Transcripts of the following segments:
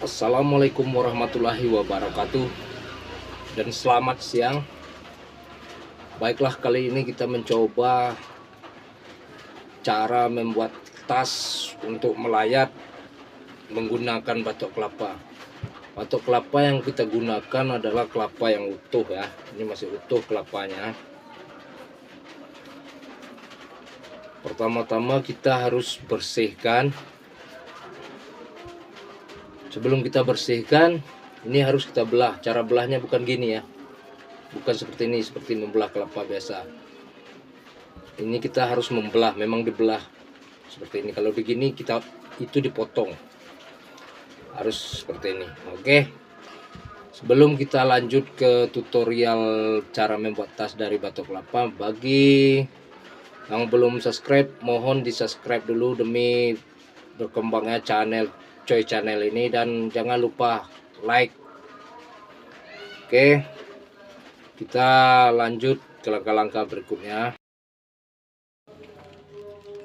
Assalamualaikum warahmatullahi wabarakatuh dan selamat siang. Baiklah, kali ini kita mencoba cara membuat tas untuk melayat menggunakan batok kelapa. Batok kelapa yang kita gunakan adalah kelapa yang utuh ya. Ini masih utuh kelapanya. Pertama-tama kita harus bersihkan. Sebelum kita bersihkan, ini harus kita belah. Cara belahnya bukan gini ya, bukan seperti ini, seperti membelah kelapa biasa. Ini kita harus membelah, memang dibelah seperti ini. Kalau begini kita itu dipotong, harus seperti ini. Oke, sebelum kita lanjut ke tutorial cara membuat tas dari batok kelapa, bagi yang belum subscribe, mohon di subscribe dulu demi berkembangnya Coy Channel ini, dan jangan lupa like. Oke, kita lanjut ke langkah-langkah berikutnya.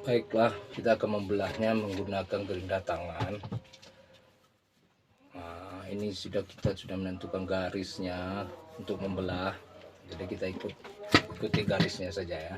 Baiklah, kita akan membelahnya menggunakan gerinda tangan. Nah, ini kita sudah menentukan garisnya untuk membelah, jadi kita ikuti garisnya saja ya.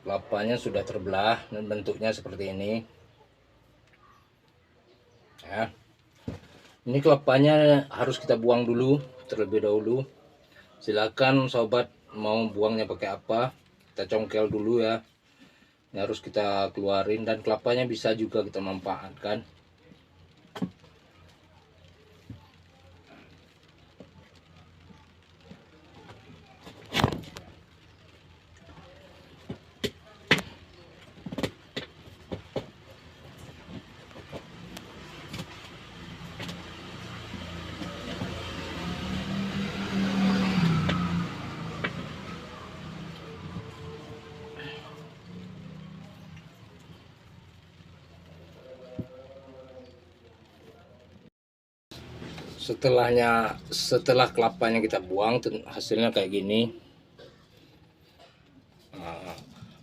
Kelapanya sudah terbelah dan bentuknya seperti ini ya. Ini kelapanya harus kita buang dulu terlebih dahulu. Silakan sobat mau buangnya pakai apa, kita congkel dulu ya. Ini harus kita keluarin, dan kelapanya bisa juga kita manfaatkan. Setelah kelapanya kita buang, hasilnya kayak gini. Nah,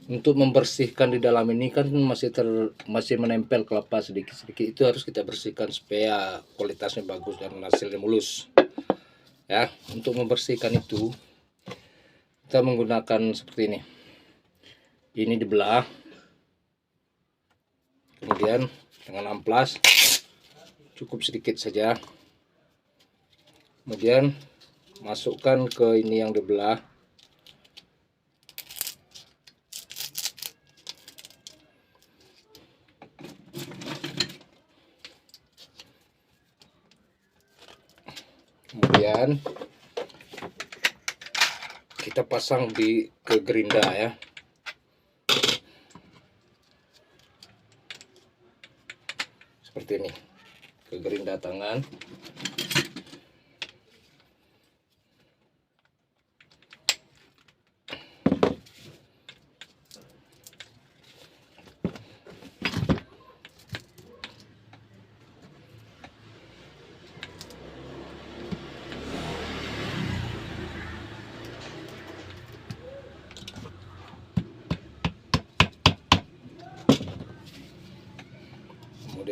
untuk membersihkan di dalam ini kan masih menempel kelapa sedikit-sedikit, itu harus kita bersihkan supaya kualitasnya bagus dan hasilnya mulus ya. Untuk membersihkan itu kita menggunakan seperti ini dibelah, kemudian dengan amplas cukup sedikit saja, kemudian masukkan ke ini yang dibelah. Kemudian kita pasang ke gerinda ya. Seperti ini, ke gerinda tangan.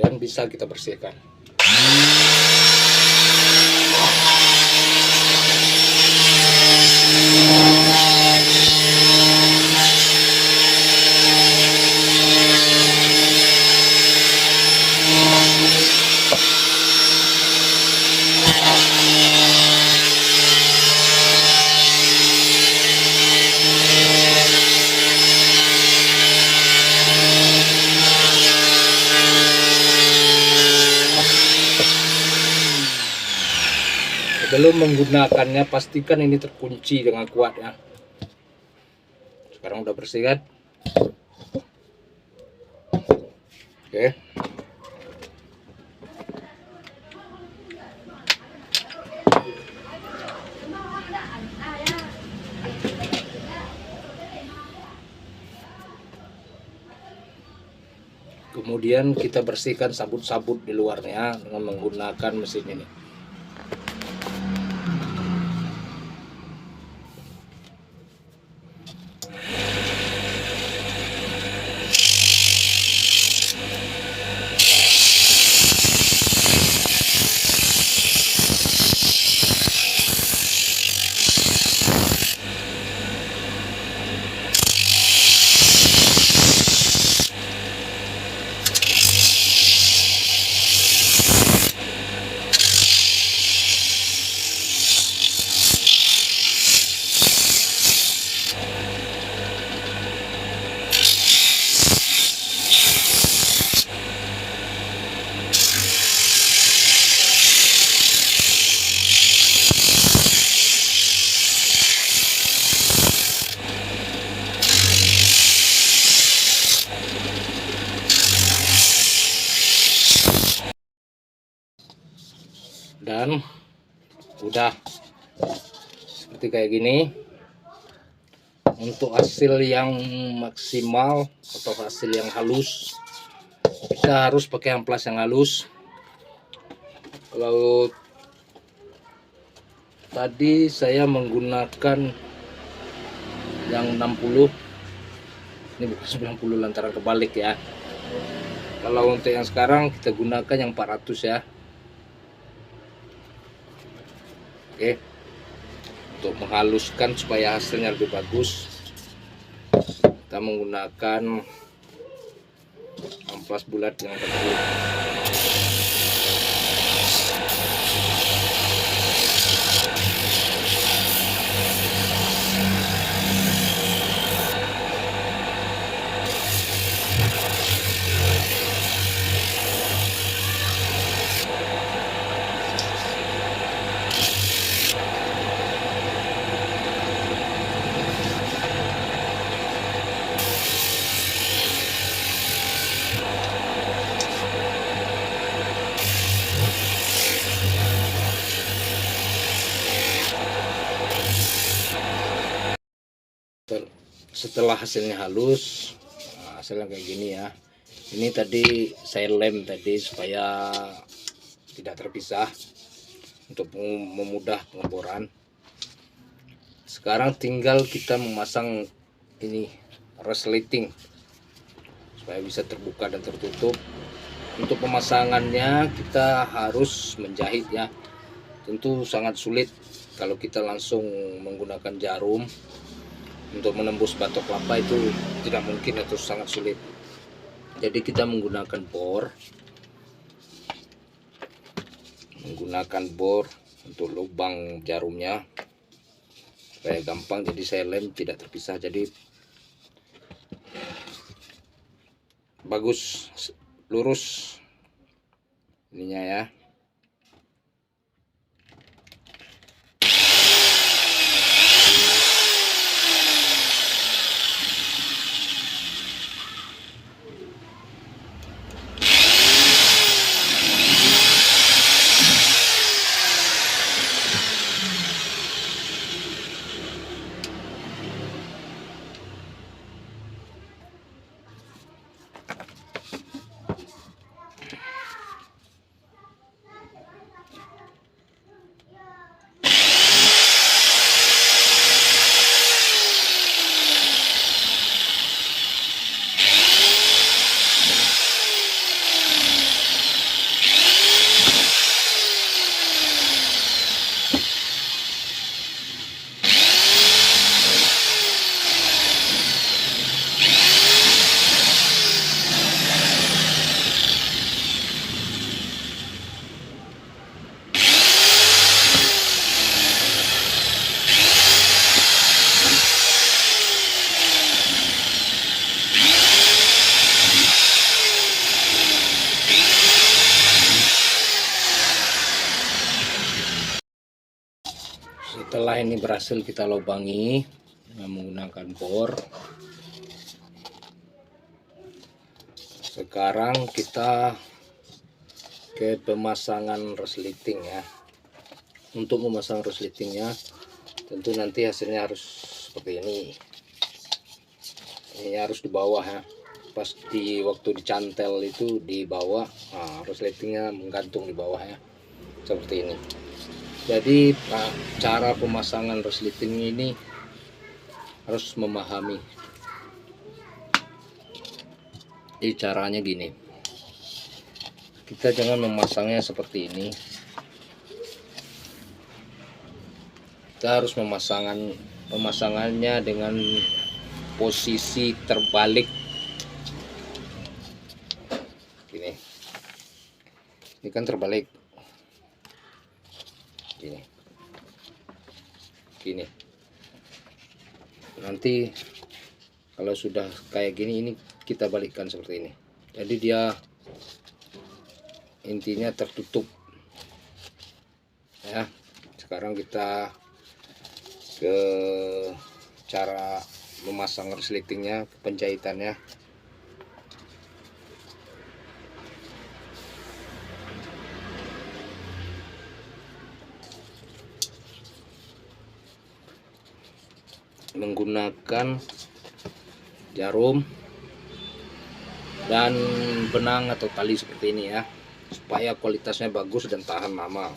dan bisa kita bersihkan. Sebelum menggunakannya pastikan ini terkunci dengan kuat ya. Sekarang udah bersih kan? Oke. Kemudian kita bersihkan sabut-sabut di luarnya dengan menggunakan mesin ini. Dan udah seperti kayak gini. Untuk hasil yang maksimal atau hasil yang halus, kita harus pakai amplas yang halus. Kalau tadi saya menggunakan yang 60, ini bukan 90 lantaran kebalik ya. Kalau untuk yang sekarang kita gunakan yang 400 ya. Oke, untuk menghaluskan supaya hasilnya lebih bagus, kita menggunakan amplas bulat yang tadi. Setelah hasilnya halus, hasilnya kayak gini ya. Ini tadi saya lem tadi supaya tidak terpisah untuk memudah pengeboran. Sekarang tinggal kita memasang ini resleting supaya bisa terbuka dan tertutup. Untuk pemasangannya kita harus menjahit ya. Tentu sangat sulit kalau kita langsung menggunakan jarum. Untuk menembus batok kelapa itu tidak mungkin, itu sangat sulit. Jadi kita menggunakan bor untuk lubang jarumnya supaya gampang. Jadi saya lem tidak terpisah, jadi bagus lurus ininya ya. Setelah ini berhasil kita lubangi dengan menggunakan bor, sekarang kita ke pemasangan resleting ya. Untuk memasang resletingnya tentu nanti hasilnya harus seperti ini. Ini harus di bawah ya. Pas di waktu dicantel itu di bawah, nah, resletingnya menggantung di bawah ya, seperti ini. Jadi cara pemasangan resleting ini harus memahami. Jadi caranya gini, kita jangan memasangnya seperti ini. Kita harus pemasangannya dengan posisi terbalik. Gini, ini kan terbalik. Gini. Nanti kalau sudah kayak gini, ini kita balikkan seperti ini. Jadi dia intinya tertutup. Ya, sekarang kita ke cara memasang resletingnya, penjahitannya. Menggunakan jarum dan benang atau tali seperti ini ya, supaya kualitasnya bagus dan tahan lama,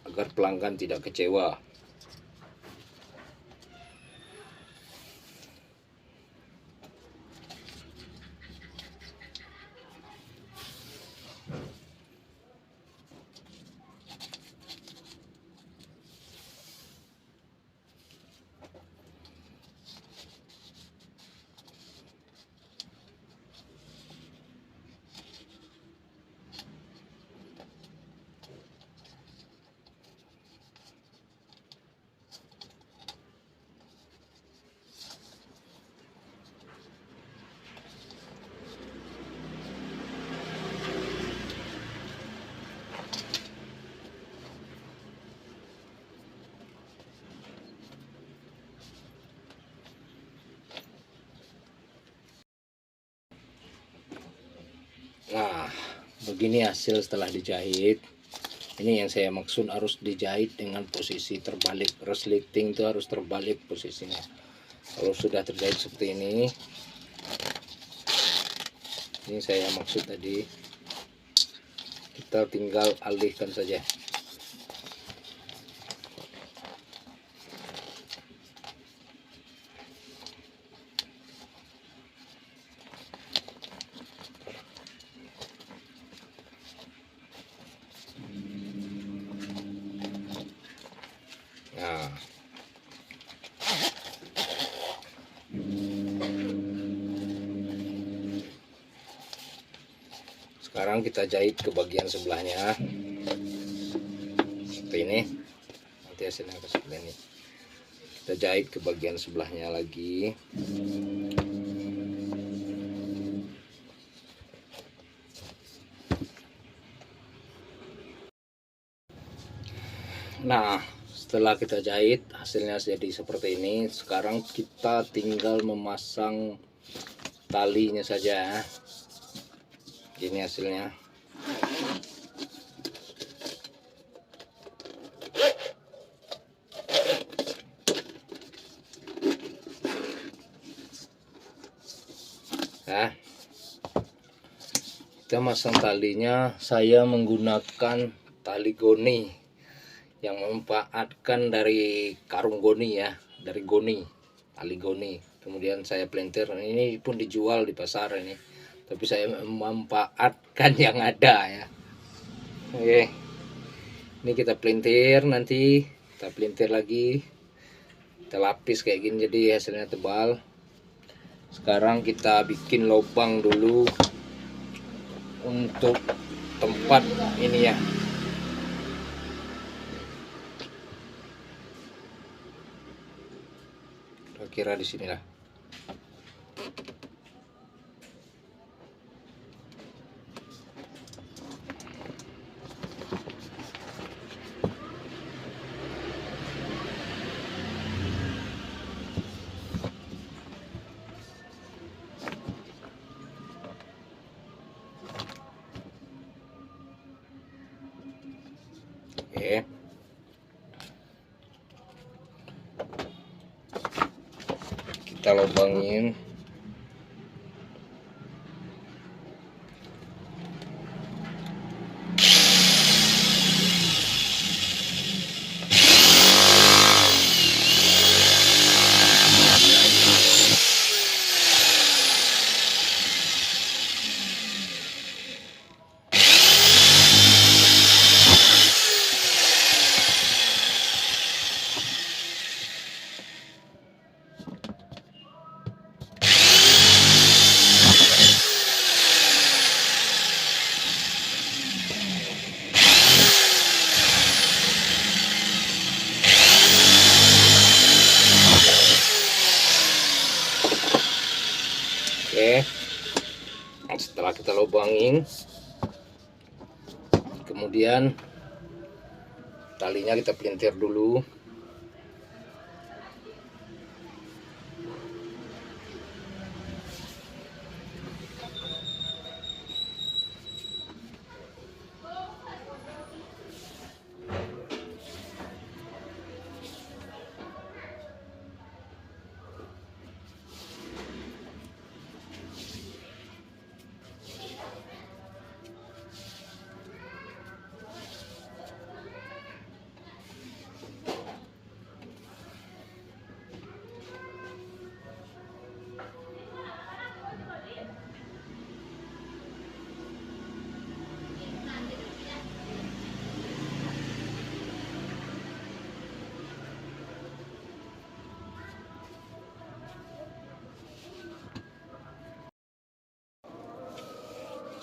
agar pelanggan tidak kecewa. Nah, begini hasil setelah dijahit. Ini yang saya maksud, harus dijahit dengan posisi terbalik. Resleting itu harus terbalik posisinya. Kalau sudah terjahit seperti ini saya maksud tadi, kita tinggal alihkan saja. Nah, sekarang kita jahit ke bagian sebelahnya seperti ini. Nanti hasilnya seperti ini. Kita jahit ke bagian sebelahnya lagi. Nah, setelah kita jahit hasilnya jadi seperti ini. Sekarang kita tinggal memasang talinya saja. Ini hasilnya. Nah, kita masang talinya, saya menggunakan tali goni yang memanfaatkan dari karung goni ya, dari goni, tali goni. Kemudian saya pelintir, ini pun dijual di pasar ini, tapi saya memanfaatkan yang ada ya. Oke, ini kita pelintir, nanti kita pelintir lagi, kita lapis kayak gini jadi hasilnya tebal. Sekarang kita bikin lubang dulu untuk tempat ini ya. Kira di sini lah. Oke, kita lubangin. Oke, setelah kita lubangin, kemudian talinya kita pelintir dulu.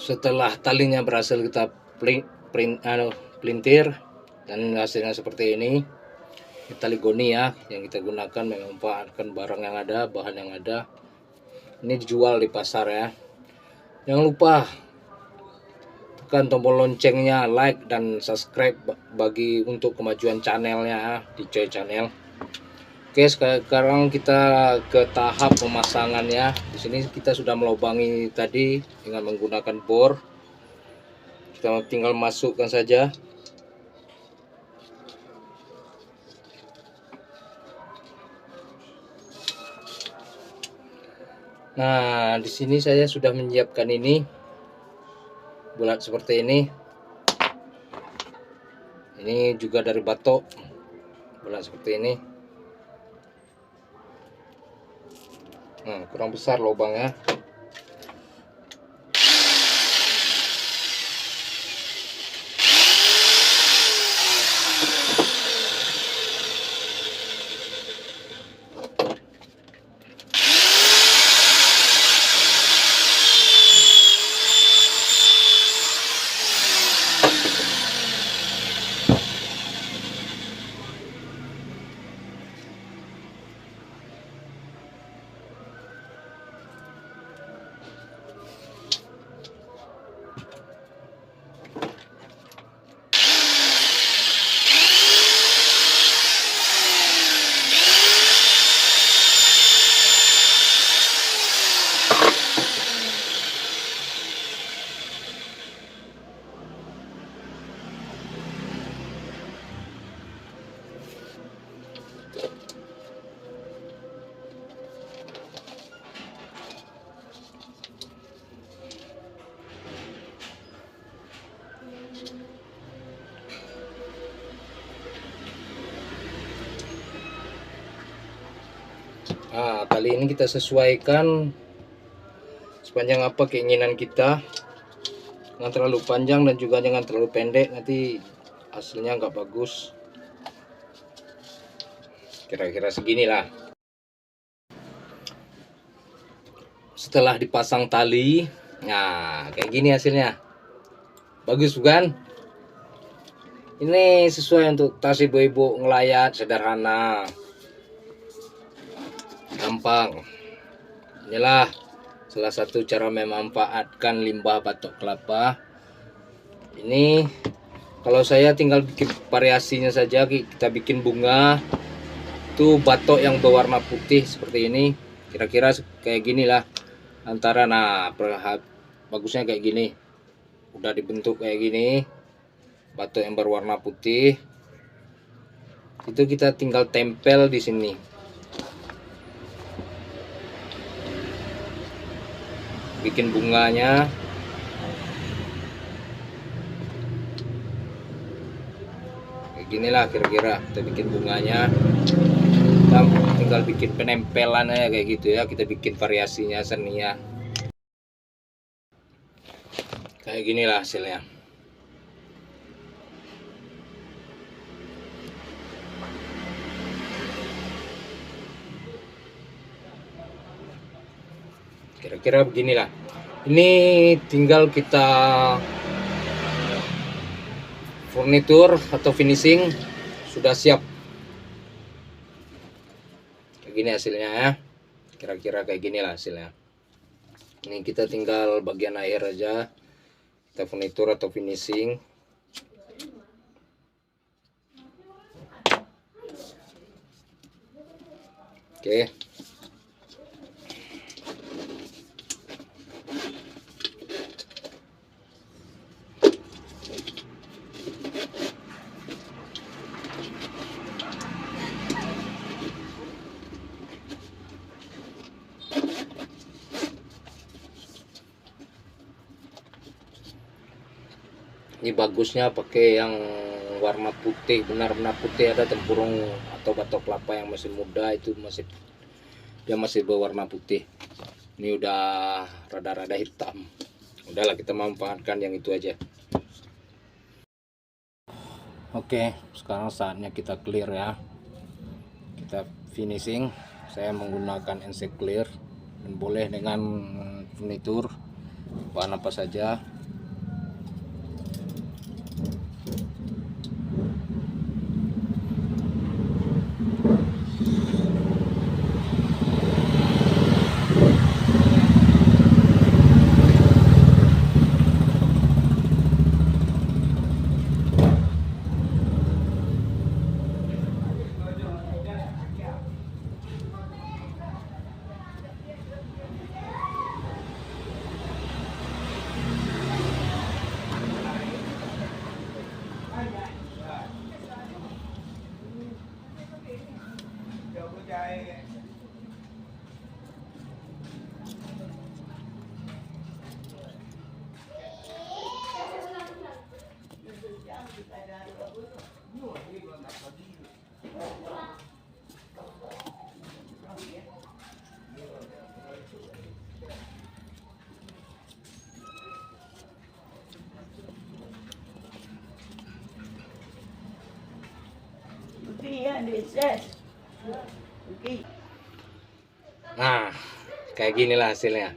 Setelah talinya berhasil kita pelintir dan hasilnya seperti ini, tali goni ya yang kita gunakan memanfaatkan barang yang ada, bahan yang ada. Ini dijual di pasar ya. Jangan lupa tekan tombol loncengnya, like dan subscribe bagi untuk kemajuan channelnya di Coy Channel. Oke, sekarang kita ke tahap pemasangannya. Di sini kita sudah melubangi tadi dengan menggunakan bor. Kita tinggal masukkan saja. Nah, di sini saya sudah menyiapkan ini bulat seperti ini. Ini juga dari batok bulat seperti ini. Nah, kurang besar lubangnya. Nah, kali ini kita sesuaikan sepanjang apa keinginan kita. Jangan terlalu panjang dan juga jangan terlalu pendek, nanti hasilnya nggak bagus. Kira-kira segini lah. Setelah dipasang tali, nah kayak gini hasilnya. Bagus bukan? Ini sesuai untuk tas ibu-ibu ngelayat, sederhana, gampang. Inilah salah satu cara memanfaatkan limbah batok kelapa. Ini kalau saya tinggal bikin variasinya saja, kita bikin bunga itu batok yang berwarna putih seperti ini, kira-kira kayak gini lah antara. Nah, bagusnya kayak gini, udah dibentuk kayak gini. batok yang berwarna putih. Itu kita tinggal tempel di sini. Bikin bunganya. Kayak ginilah kira-kira kita bikin bunganya. Kita tinggal bikin penempelannya kayak gitu ya. Kita bikin variasinya seninya. Kayak ginilah hasilnya. Kira-kira beginilah. Ini tinggal kita furnitur atau finishing sudah siap. Kayak gini hasilnya ya. Kira-kira kayak ginilah hasilnya. Ini kita tinggal bagian air aja. Kita furnitur atau finishing. Oke. Ini bagusnya pakai yang warna putih, benar-benar putih. Ada tempurung atau batok kelapa yang masih muda, itu dia masih berwarna putih. Ini udah rada-rada hitam. Udahlah, kita manfaatkan yang itu aja. Oke, sekarang saatnya kita clear ya. Kita finishing. Saya menggunakan NC Clear dan boleh dengan furnitur bahan apa saja. Nah, kayak ginilah hasilnya.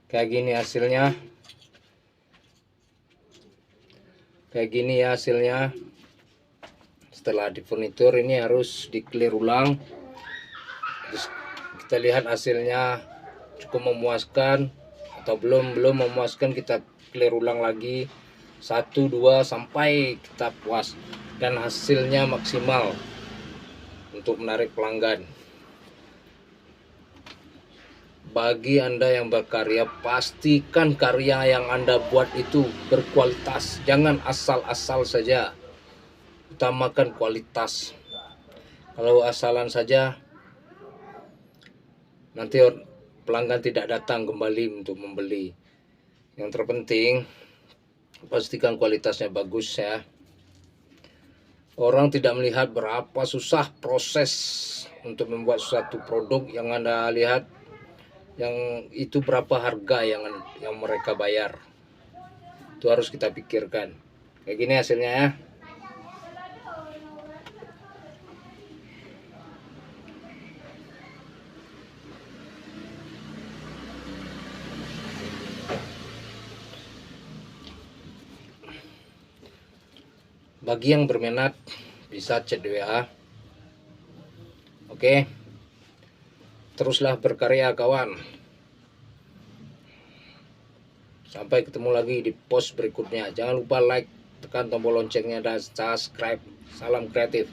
Kayak gini hasilnya. Kayak gini ya hasilnya. Setelah di furnitur ini harus di clear ulang. Terus kita lihat hasilnya cukup memuaskan atau belum memuaskan, kita clear ulang lagi 1, 2 sampai kita puas dan hasilnya maksimal untuk menarik pelanggan. Bagi Anda yang berkarya, pastikan karya yang Anda buat itu berkualitas. Jangan asal-asal saja. Utamakan kualitas. Kalau asalan saja, nanti pelanggan tidak datang kembali untuk membeli. Yang terpenting, pastikan kualitasnya bagus ya. Orang tidak melihat berapa susah proses untuk membuat suatu produk. Yang Anda lihat yang itu berapa harga yang mereka bayar. Itu harus kita pikirkan. Kayak gini hasilnya ya. Bagi yang berminat bisa chat WA. Oke. Teruslah berkarya kawan. Sampai ketemu lagi di post berikutnya. Jangan lupa like, tekan tombol loncengnya dan subscribe. Salam kreatif.